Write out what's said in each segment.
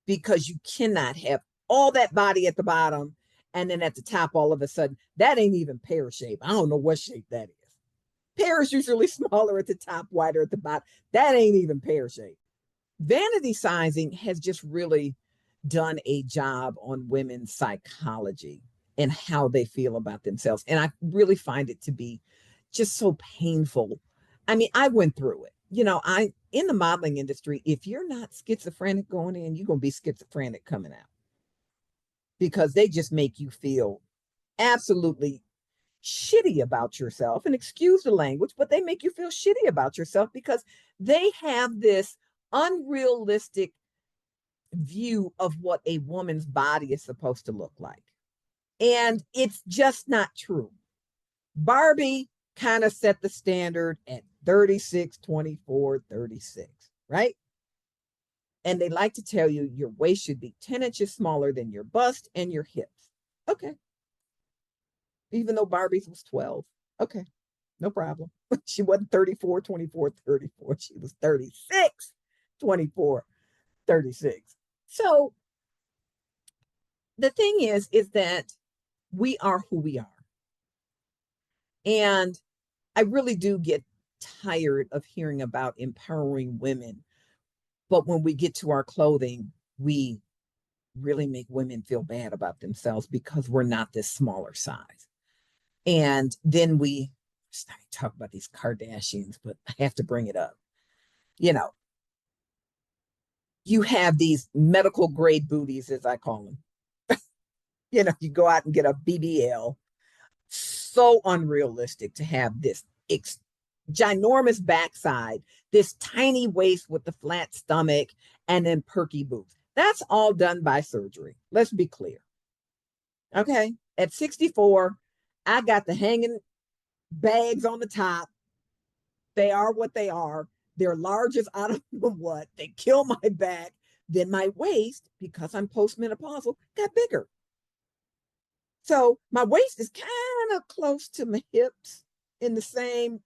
because you cannot have all that body at the bottom and then at the top, all of a sudden, that ain't even pear shape. I don't know what shape that is. Pear is usually smaller at the top, wider at the bottom. That ain't even pear shape. Vanity sizing has just really done a job on women's psychology and how they feel about themselves. And I really find it to be just so painful. I mean, I went through it. I in the modeling industry, if you're not schizophrenic going in, you're gonna be schizophrenic coming out because they just make you feel absolutely shitty about yourself. And excuse the language, but they make you feel shitty about yourself because they have this unrealistic view of what a woman's body is supposed to look like. And it's just not true. Barbie kind of set the standard at 36, 24, 36, right? And they like to tell you your waist should be 10 inches smaller than your bust and your hips. Okay. Even though Barbie's was 12. Okay. No problem. She wasn't 34, 24, 34. She was 36, 24, 36. So the thing is that we are who we are. And I really do get tired of hearing about empowering women. But when we get to our clothing, we really make women feel bad about themselves because we're not this smaller size. And then we start to talk about these Kardashians, but I have to bring it up. You have these medical grade booties, as I call them. You go out and get a BBL. So unrealistic to have this ginormous backside, this tiny waist with the flat stomach, and then perky boobs. That's all done by surgery. Let's be clear. Okay. At 64, I got the hanging bags on the top. They are what they are. They're large as I don't know what. They kill my back. Then my waist, because I'm postmenopausal, got bigger. So my waist is kind of close to my hips in the same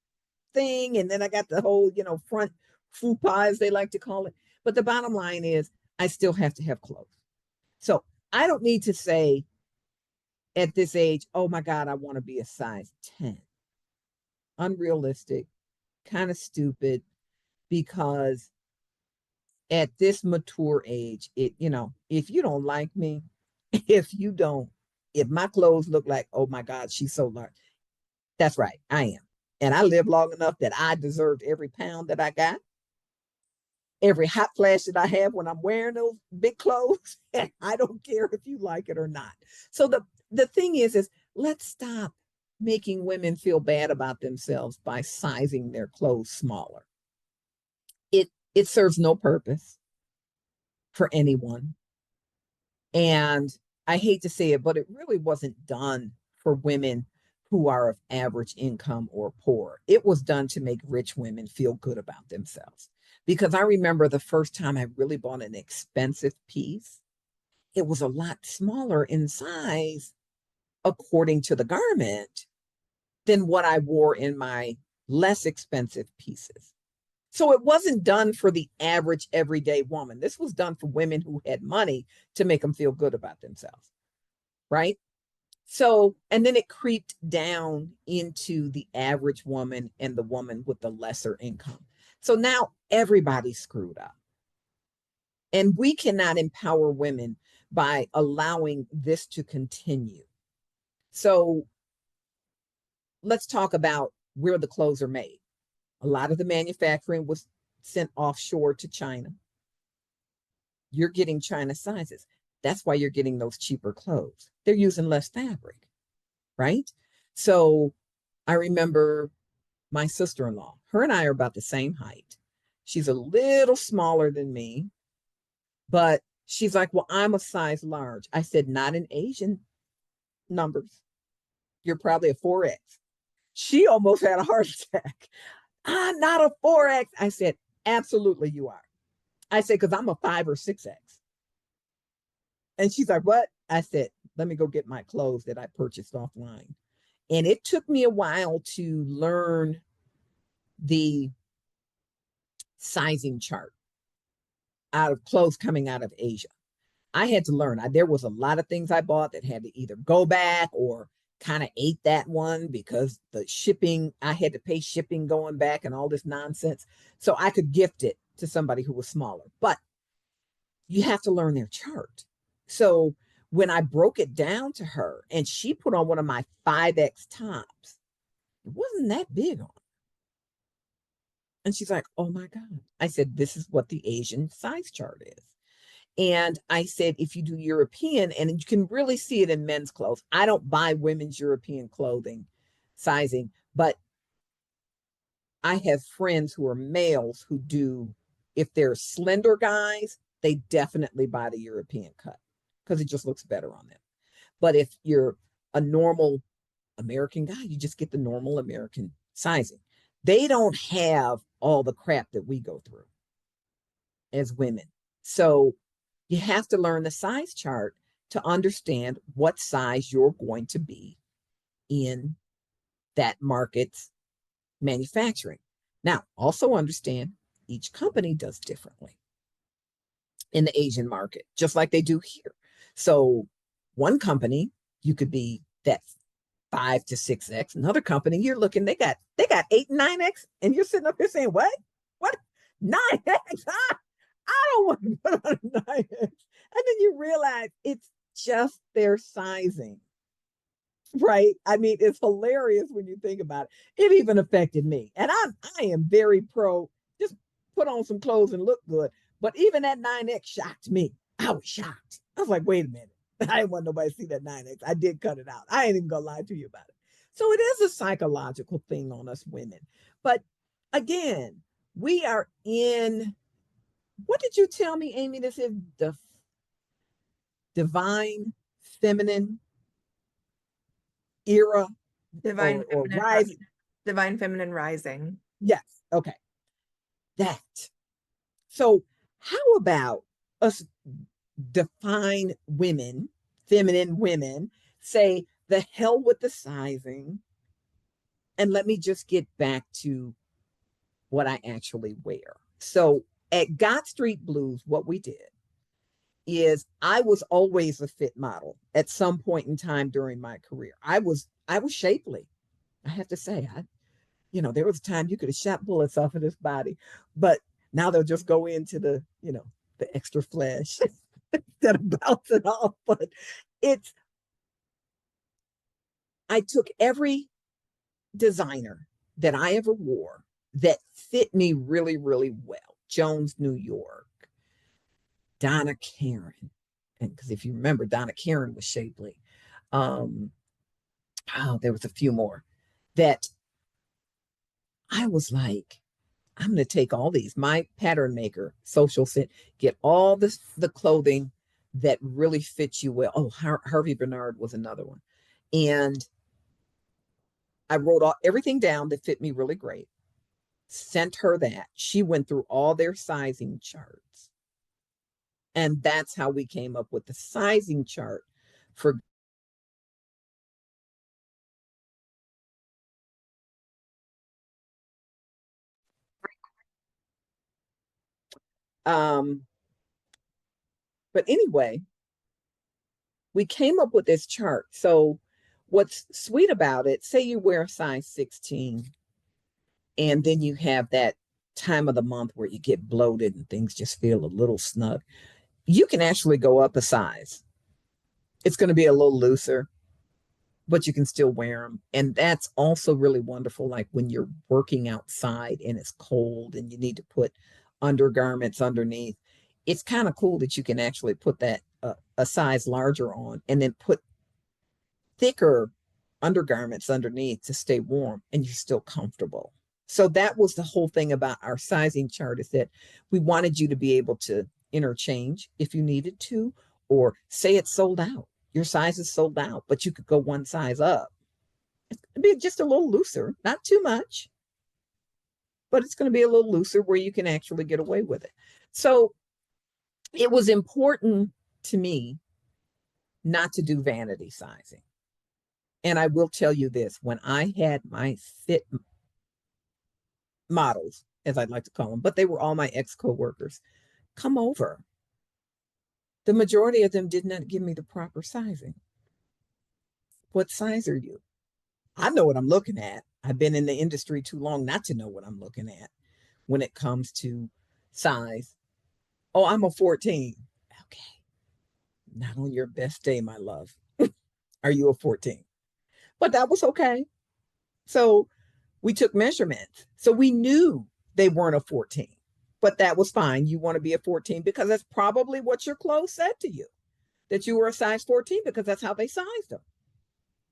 thing. And then I got the whole, front fupa, as they like to call it. But the bottom line is I still have to have clothes. So I don't need to say at this age, oh my God, I want to be a size 10. Unrealistic, kind of stupid, because at this mature age, if you don't like me, if my clothes look like, oh my God, she's so large. That's right, I am. And I lived long enough that I deserved every pound that I got, every hot flash that I have when I'm wearing those big clothes. And I don't care if you like it or not. So the thing is let's stop making women feel bad about themselves by sizing their clothes smaller. It serves no purpose for anyone. And I hate to say it, but it really wasn't done for women who are of average income or poor. It was done to make rich women feel good about themselves. Because I remember the first time I really bought an expensive piece, it was a lot smaller in size, according to the garment, than what I wore in my less expensive pieces. So it wasn't done for the average everyday woman. This was done for women who had money to make them feel good about themselves, right? So, and then it creeped down into the average woman and the woman with the lesser income. So now everybody's screwed up. And we cannot empower women by allowing this to continue. So let's talk about where the clothes are made. A lot of the manufacturing was sent offshore to China. You're getting China sizes. That's why you're getting those cheaper clothes. They're using less fabric, right? So I remember my sister-in-law, her and I are about the same height. She's a little smaller than me, but she's like, well, I'm a size large. I said, not in Asian numbers. You're probably a 4X. She almost had a heart attack. I'm not a 4X. I said, absolutely you are. I said, because I'm a 5 or 6X. And she's like, what? I said, let me go get my clothes that I purchased offline. And it took me a while to learn the sizing chart out of clothes coming out of Asia. I had to learn. There was a lot of things I bought that had to either go back or kind of ate that one because the shipping, I had to pay shipping going back and all this nonsense. So I could gift it to somebody who was smaller. But you have to learn their chart. So when I broke it down to her and she put on one of my 5X tops, it wasn't that big on. And she's like, oh my God. I said, this is what the Asian size chart is. And I said, if you do European, and you can really see it in men's clothes, I don't buy women's European clothing sizing, but I have friends who are males who do, if they're slender guys, they definitely buy the European cut because it just looks better on them. But if you're a normal American guy, you just get the normal American sizing. They don't have all the crap that we go through as women. So you have to learn the size chart to understand what size you're going to be in that market's manufacturing. Now, also understand each company does differently in the Asian market, just like they do here. So one company, you could be that 5 to 6X. Another company, you're looking, they got 8 and 9X, and you're sitting up here saying, what? What? 9X? I don't want to put on a 9X. And then you realize it's just their sizing, right? I mean, it's hilarious when you think about it. It even affected me. And I am very pro, just put on some clothes and look good. But even that 9X shocked me. I was shocked. I was like, wait a minute. I didn't want nobody to see that 9X. I did cut it out. I ain't even gonna lie to you about it. So it is a psychological thing on us women. But again, we are in, what did you tell me, Amy? This is the divine feminine era or rising. Divine feminine rising. Yes. Okay. That. So how about us define women, feminine women, say the hell with the sizing, and let me just get back to what I actually wear. So at Got Street Blues, what we did is I was always a fit model at some point in time during my career. I was shapely. I have to say, there was a time you could have shot bullets off of this body, but now they'll just go into the extra flesh instead of bounce it off. But I took every designer that I ever wore that fit me really, really well. Jones, New York, Donna Karan. And because if you remember, Donna Karan was shapely. There was a few more that I was like, I'm going to take all these. My pattern maker, Social Fit, get all the clothing that really fits you well. Oh, Harvey Bernard was another one. And I wrote everything down that fit me really great, sent her that. She went through all their sizing charts. And that's how we came up with the sizing chart for but anyway, we came up with this chart. So what's sweet about it, say you wear a size 16 and then you have that time of the month where you get bloated and things just feel a little snug. You can actually go up a size. It's going to be a little looser, but you can still wear them. And that's also really wonderful. Like when you're working outside and it's cold and you need to put undergarments underneath, it's kind of cool that you can actually put that a size larger on and then put thicker undergarments underneath to stay warm and you're still comfortable. So that was the whole thing about our sizing chart, is that we wanted you to be able to interchange if you needed to, or say it's sold out. Your size is sold out, but you could go one size up. It'd be just a little looser, not too much, but it's going to be a little looser where you can actually get away with it. So it was important to me not to do vanity sizing. And I will tell you this, when I had my fit models, as I'd like to call them, but they were all my ex-coworkers, come over. The majority of them did not give me the proper sizing. What size are you? I know what I'm looking at. I've been in the industry too long not to know what I'm looking at when it comes to size. Oh, I'm a 14. Okay. Not on your best day, my love. Are you a 14? But that was okay. So we took measurements. So we knew they weren't a 14, but that was fine. You want to be a 14 because that's probably what your clothes said to you, that you were a size 14 because that's how they sized them,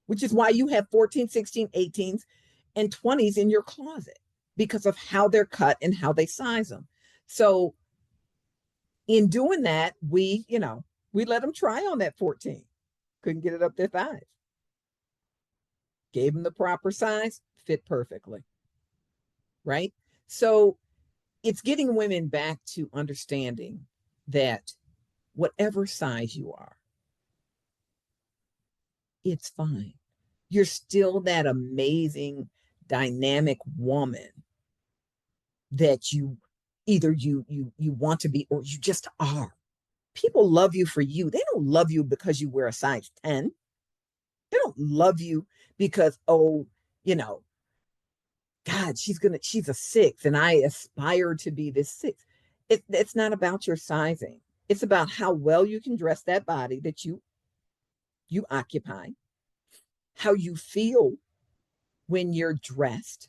which is why you have 14, 16, 18s, and 20s in your closet because of how they're cut and how they size them. So in doing that, we let them try on that 14. Couldn't get it up their thighs. Gave them the proper size, fit perfectly. Right? So it's getting women back to understanding that whatever size you are, it's fine. You're still that amazing, dynamic woman that you want to be or you just are. People love you for you. They don't love you because you wear a size 10. They don't love you because, oh, you know, God, she's a 6 and I aspire to be this 6. It's not about your sizing. It's about how well you can dress that body that you occupy, how you feel when you're dressed.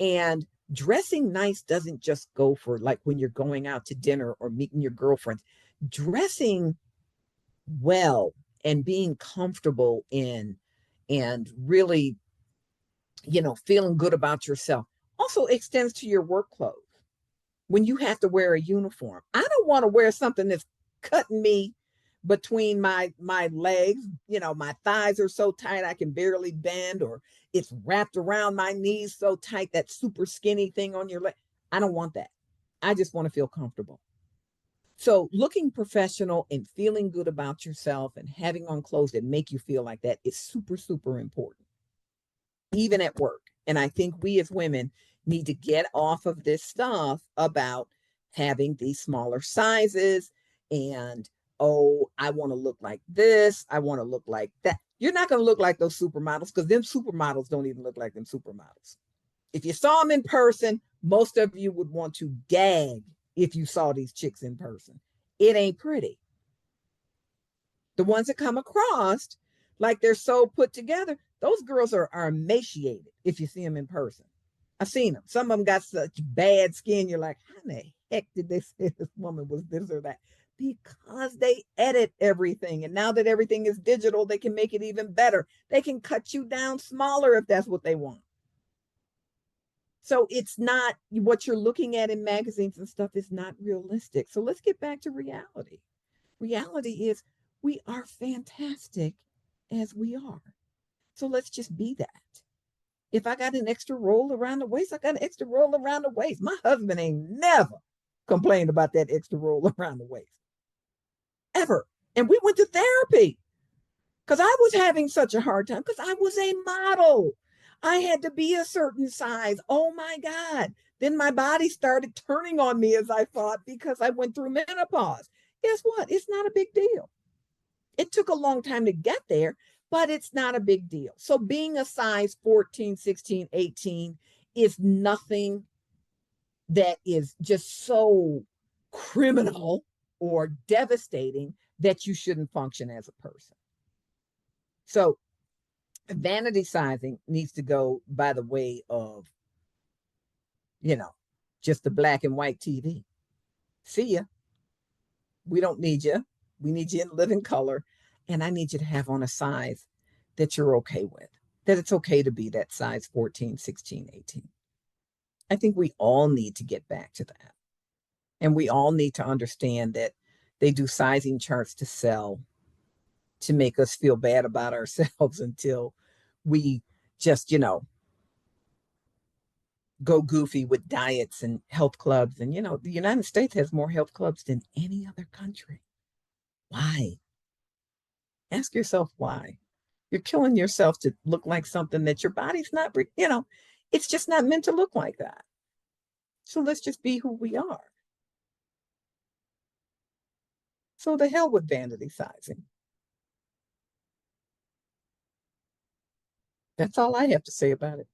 And dressing nice doesn't just go for like when you're going out to dinner or meeting your girlfriends. Dressing well and being comfortable in and really, feeling good about yourself also extends to your work clothes. When you have to wear a uniform, I don't want to wear something that's cutting me between my legs. My thighs are so tight I can barely bend, or it's wrapped around my knees so tight, that super skinny thing on your leg. I don't want that. I just want to feel comfortable. So looking professional and feeling good about yourself and having on clothes that make you feel like that is super, super important, even at work. And I think we as women need to get off of this stuff about having these smaller sizes and, oh, I want to look like this. I want to look like that. You're not going to look like those supermodels because them supermodels don't even look like them supermodels. If you saw them in person, most of you would want to gag if you saw these chicks in person. It ain't pretty. The ones that come across like they're so put together, those girls are emaciated if you see them in person. I've seen them. Some of them got such bad skin. You're like, how the heck did they say this woman was this or that? Because they edit everything. And now that everything is digital, they can make it even better. They can cut you down smaller if that's what they want. So it's not what you're looking at in magazines and stuff is not realistic. So let's get back to reality. Reality is we are fantastic as we are. So let's just be that. If I got an extra roll around the waist, I got an extra roll around the waist. My husband ain't never complained about that extra roll around the waist. Ever. And we went to therapy because I was having such a hard time because I was a model. I had to be a certain size. Oh my God. Then my body started turning on me, as I thought, because I went through menopause. Guess what? It's not a big deal. It took a long time to get there, but it's not a big deal. So being a size 14, 16, 18 is nothing that is just so criminal or devastating that you shouldn't function as a person. So vanity sizing needs to go by the way of, you know, just the black and white TV. See ya. We don't need you. We need you in living color. And I need you to have on a size that you're okay with, that it's okay to be that size 14, 16, 18. I think we all need to get back to that. And we all need to understand that they do sizing charts to sell, to make us feel bad about ourselves until we just, go goofy with diets and health clubs. And, the United States has more health clubs than any other country. Why? Ask yourself why. You're killing yourself to look like something that your body's not, it's just not meant to look like that. So let's just be who we are. So the hell with vanity sizing. That's all I have to say about it.